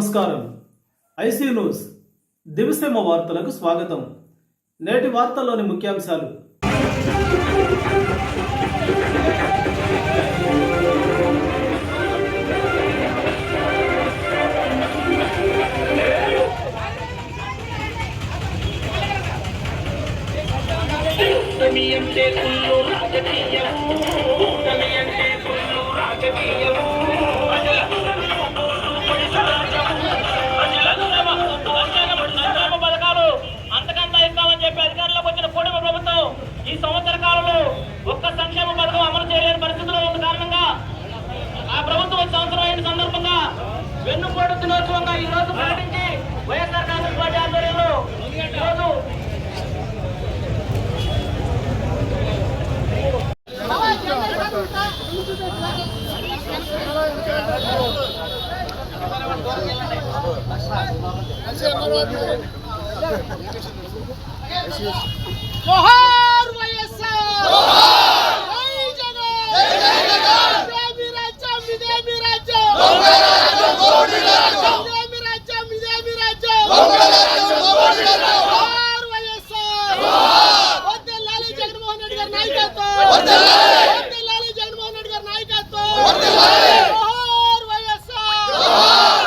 నమస్కారం. IC news దివిసేమ వార్తలకు స్వాగతం. నేటి వార్తల్లోని ముఖ్యాంశాలు. అంతకంతా ఇస్తామని చెప్పి అధికారంలోకి వచ్చిన కూటమి ప్రభుత్వం ఈ సంవత్సర కాలంలో ఒక్క సంక్షేమ పథకం అమలు చేయలేని పరిస్థితిలో ఉన్న కారణంగా ఆ ప్రభుత్వం సంవత్సరం అయిన సందర్భంగా వెన్నుపోటు దినోత్సవంగా ఈ రోజు ప్రకటించి వైఎస్ఆర్ కాంగ్రెస్ పార్టీ ఆధ్వర్యంలో ఈరోజు जोहार వైఎస్ఆర్ జై జగన్ దేవి రాజ్యం విదేవి రాజ్యం దొంగరాజ్యం కోడి రాజ్యం దేవి రాజ్యం విదేవి రాజ్యం దొంగరాజ్యం కోడి రాజ్యం జోహార్ వైఎస్ఆర్ వద్దెల్లాలి జగన్మోహన్ రెడ్డి గారి నాయకత్వం వద్దెల్లాలి జగన్మోహన్ రెడ్డి గారి నాయకత్వం జోహార్ వైఎస్ఆర్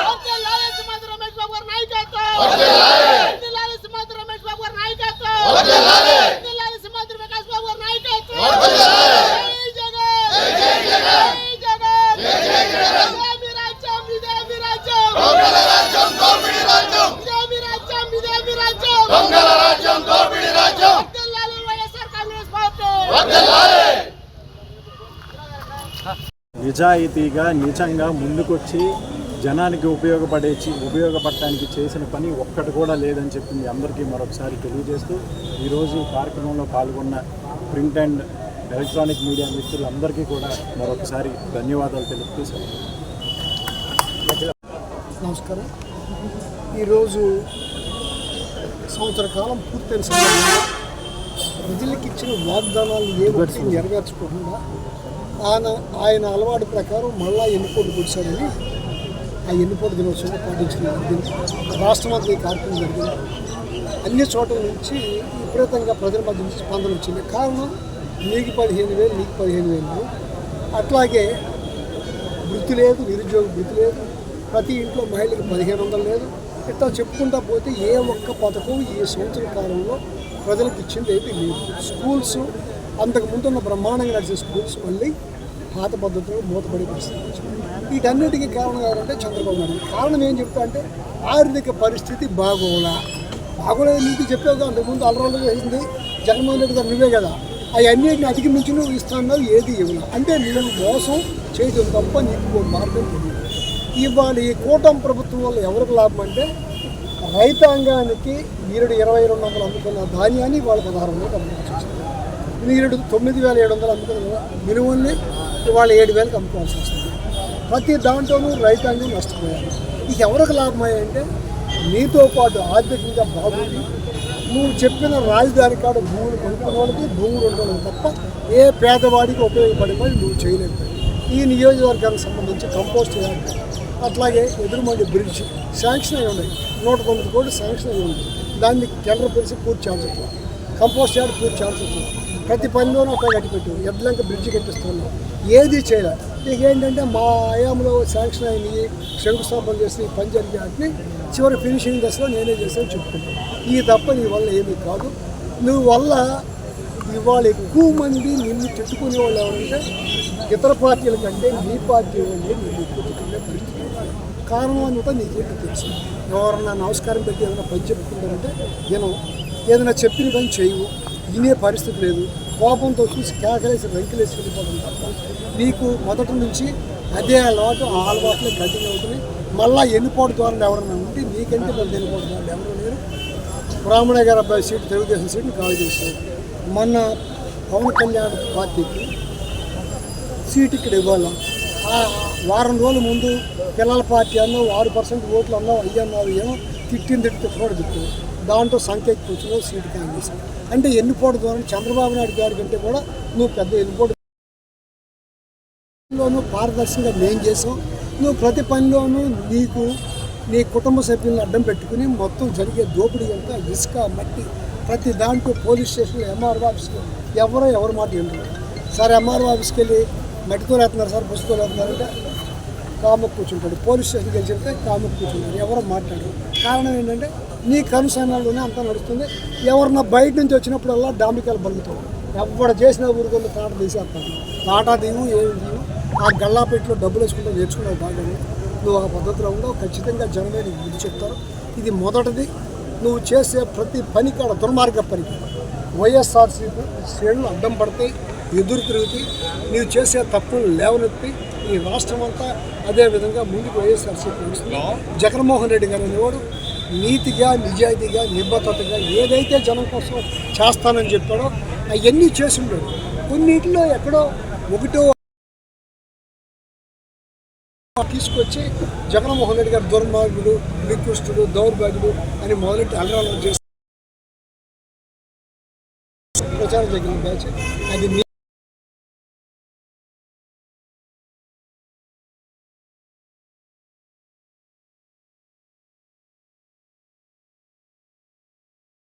వద్దెల్లాలి సింహాద్రి రమేష్ బాబు గారి నాయకత్వం వద్దెల్లాలి సింహాద్రి రమేష్ బాబు గారి నాయకత్వం వద్దెల్లాలి సింహాద్రి వికాస్ బాబు గారి నాయకత్వం జై జగన్ జై జగన్ జై జగన్ విదేవి రాజ్యం విదేవి రాజ్యం దొంగల రాజ్యం దోపిడీ రాజ్యం విదేవి రాజ్యం విదేవి రాజ్యం దొంగల రాజ్యం దోపిడీ రాజ్యం వద్దెల్లాలి వైఎస్ఆర్ కాంగ్రెస్ పార్టీ వద్దెల్లాలి. నిజాయితీగా నిజంగా ముందుకొచ్చి జనానికి ఉపయోగపడటానికి చేసిన పని ఒక్కటి కూడా లేదని చెప్పింది అందరికీ మరొకసారి తెలియజేస్తూ ఈరోజు కార్యక్రమంలో పాల్గొన్న ప్రింట్ అండ్ ఎలక్ట్రానిక్ మీడియా మిత్రులందరికీ కూడా మరొకసారి ధన్యవాదాలు తెలుపుతూ నమస్కారం. ఈరోజు సంవత్సర కాలం పూర్తయిన సందర్భంగా ప్రజలకు ఇచ్చిన వాగ్దానాలు ఏమొచ్చి నెరవేర్చుకోకుండా ఆయన అలవాటు ప్రకారం మళ్ళా ఎన్నిపోటు కూర్చోడని ఆ ఎన్నిపోటు దినోత్సవం పాటించడం జరిగింది. రాష్ట్రమంతా ఈ కార్యక్రమం జరిగింది. అన్ని చోట్ల నుంచి విపరీతంగా ప్రజల మధ్య నుంచి స్పందన వచ్చింది. కారణం నీకు 15,000 నీకు 15,000. అట్లాగే వృత్తి లేదు, నిరుద్యోగ వృత్తి లేదు, ప్రతి ఇంట్లో మహిళలకు 1,500 లేదు. ఇట్లా చెప్పుకుంటా పోతే ఏ ఒక్క పథకం ఈ సంవత్సర కాలంలో ప్రజలకు ఇచ్చింది ఏమీ లేదు. స్కూల్స్ అంతకుముందు ఉన్న బ్రహ్మాండంగా నడిచే స్కూల్స్ మళ్ళీ పాత పద్ధతిలో మూతపడే పరిస్థితి వచ్చింది. వీటన్నిటికీ కారణం ఎవరంటే చంద్రబాబు నాయుడు. కారణం ఏం చెప్తా అంటే ఆర్థిక పరిస్థితి బాగోలేదు. నీకు చెప్పావు అంతకుముందు అలరాలు వేసింది జగన్మోహన్ రెడ్డి గారు నువ్వే కదా, అవన్నిటిని అధిగమించి నువ్వు ఇస్తాన్నావు, ఏది ఇవ్వను అంటే నువ్వు మోసం చేయడం తప్ప నీకు మార్గం తెలియదు. ఇవాళ ఈ కూటమి ప్రభుత్వం వల్ల ఎవరికి లాభం అంటే రైతాంగానికి నీరుడు 2,200 అమ్ముకున్న ధాన్యాన్ని వాళ్ళ 16,000 అమ్ముకోవాల్సి వస్తుంది. నీరుడు 9,700 అమ్ముకున్న మినుముల్ని ఇవాళ 7,000కి అమ్ముకోవాల్సి వస్తుంది. ప్రతి దాంట్లోనూ రైతాంగం నష్టపోయారు. ఇది ఎవరికి లాభమయ్యాయంటే నీతో పాటు ఆర్థికంగా బాగుంది నువ్వు చెప్పిన రాజధాని కాడ భూములు కొనుక్కున్న వాళ్ళకి భూములు ఉండడం తప్ప ఏ పేదవాడికి ఉపయోగపడే పని నువ్వు చేయలేకపోయావు. ఈ నియోజకవర్గానికి సంబంధించి కంపోస్ట్ యార్డ్, అట్లాగే ఎదురుమండి బ్రిడ్జ్ శాంక్షన్ అయి ఉన్నాయి. 109 కోట్లు శాంక్షన్ అయి ఉంది. దాన్ని టెండర్ పిలిచి పూర్తి చేయాల్సి, కంపోస్ట్ యార్డ్ పూర్తి చేయాల్సి, ప్రతి పనిలోనూ అట్లా కట్టిపెట్టు, ఎడ్లంక బ్రిడ్జ్ కట్టిస్తున్నాం, ఏది చేయాలి. ఇక ఏంటంటే మా ఆయాంలో శాంక్షన్ అయినవి శంకుస్థాపన చేసి పని జరిగే వాటిని చివరి ఫినిషింగ్ దశలో నేనే చేసాను చెప్పుకుంటాను. ఈ తప్ప నీ వల్ల ఏమీ కాదు. నువ్వు వల్ల ఇవాళ ఎక్కువ మంది నిన్ను తిట్టుకునే వాళ్ళు ఎవరంటే ఇతర పార్టీల కంటే నీ పార్టీ వాళ్ళే నిన్ను ఎక్కువ తిట్టుకునే పరిస్థితి. కారణం అంతా నీకేంటో తెలుసు. ఎవరన్నా నమస్కారం పెట్టి ఏదైనా పని చెప్పుకుంటారంటే నేను ఏదైనా చెప్పిన పని చేయవు, వినే పరిస్థితి లేదు. కోపంతో చూసి కేకలేసి రంకిలేసి వెళ్ళిపోవడం తప్ప నీకు మొదటి నుంచి అదే అలవాటు, ఆ అలవాట్లే కంటిన్యూ అవుతుంది. మళ్ళీ ఎన్నిపోటు ద్వారా ఎవరైనా ఉంటే నీకంటే పెద్ద ఎన్నిపోటు ద్వారా ఎవరు లేరు. బ్రాహ్మణ గారి అబ్బాయి సీటు తెలుగుదేశం సీట్ని ఖాళీ చేశారు. మొన్న పవన్ కళ్యాణ్ పార్టీకి సీటు ఇక్కడ ఇవ్వాలి. వారం రోజుల ముందు పిల్లల పార్టీ అన్నావు, 6% ఓట్లు అన్నావు, అయ్యన్నావు, ఏమో తిట్టింది కూడా తిట్టు. దాంట్లో సంఖ్య ఎక్కువ వచ్చినావు, సీటు ఖాళీ చేశావు. అంటే ఎన్నిపోటు ద్వారా చంద్రబాబు నాయుడు గారి కంటే కూడా నువ్వు పెద్ద ఎన్నిపోటులోనూ పారదర్శకంగా మేం చేసావు. నువ్వు ప్రతి పనిలోనూ నీకు నీ కుటుంబ సభ్యులను అడ్డం పెట్టుకుని మొత్తం జరిగే దోపిడీ అంతా ఇసుక మట్టి ప్రతి దాంట్లో పోలీస్ స్టేషన్లో ఎంఆర్ఓ ఆఫీస్లో ఎవరు మాట ఏంటారు సార్ ఎంఆర్ఓ ఆఫీస్కి వెళ్ళి మట్టితో వేస్తున్నారు సార్ బస్సుతో వేస్తున్నారంటే కాముకు కూర్చుంటాడు, పోలీస్ స్టేషన్కి వెళ్ళి చెప్తే కాముకు కూర్చుంటాడు, ఎవరు మాట్లాడరు. కారణం ఏంటంటే నీ కనుసైనాల్లోనే అంతా నడుస్తుంది. ఎవరన్నా బయట నుంచి వచ్చినప్పుడల్లా డాంబికాలు బలుగుతాడు, ఎవరు చేసిన ఊరికొల్లు తాట తీసేస్తాడు. తాటా దిగు ఏమి దిగు ఆ గల్లాపెట్లో డబ్బులు వేసుకుంటూ నేర్చుకున్నావు బాగా. నువ్వు ఆ పద్ధతిలో ఉండవు, ఖచ్చితంగా జనమే నీకు బుద్ధి చెప్తారు. ఇది మొదటిది. నువ్వు చేసే ప్రతి పని కాడ దుర్మార్గ పని వైఎస్ఆర్సీపీ శ్రేణులు అడ్డం పడతాయి, ఎదురు తిరుగుతాయి. నీవు చేసే తప్పులు లేవనెత్తి ఈ రాష్ట్రం అంతా అదేవిధంగా ముందుకు వైఎస్ఆర్సీపీ నడుస్తుంది. జగన్మోహన్ రెడ్డి గారు అనేవాడు నీతిగా నిజాయితీగా నిబద్ధతగా ఏదైతే జనం కోసం చేస్తానని చెప్పాడో అవన్నీ చేసి ఉండడు. కొన్నిటిలో ఎక్కడో ఒకటో తీసుకొచ్చి జగన్మోహన్ రెడ్డి గారు దుర్మార్గుడు, నికృష్టుడు, దౌర్భాగ్యుడు అని మొదలెట్టి అలరాలు చేసి ప్రచారం జరిగిన బ్యాచ్ అది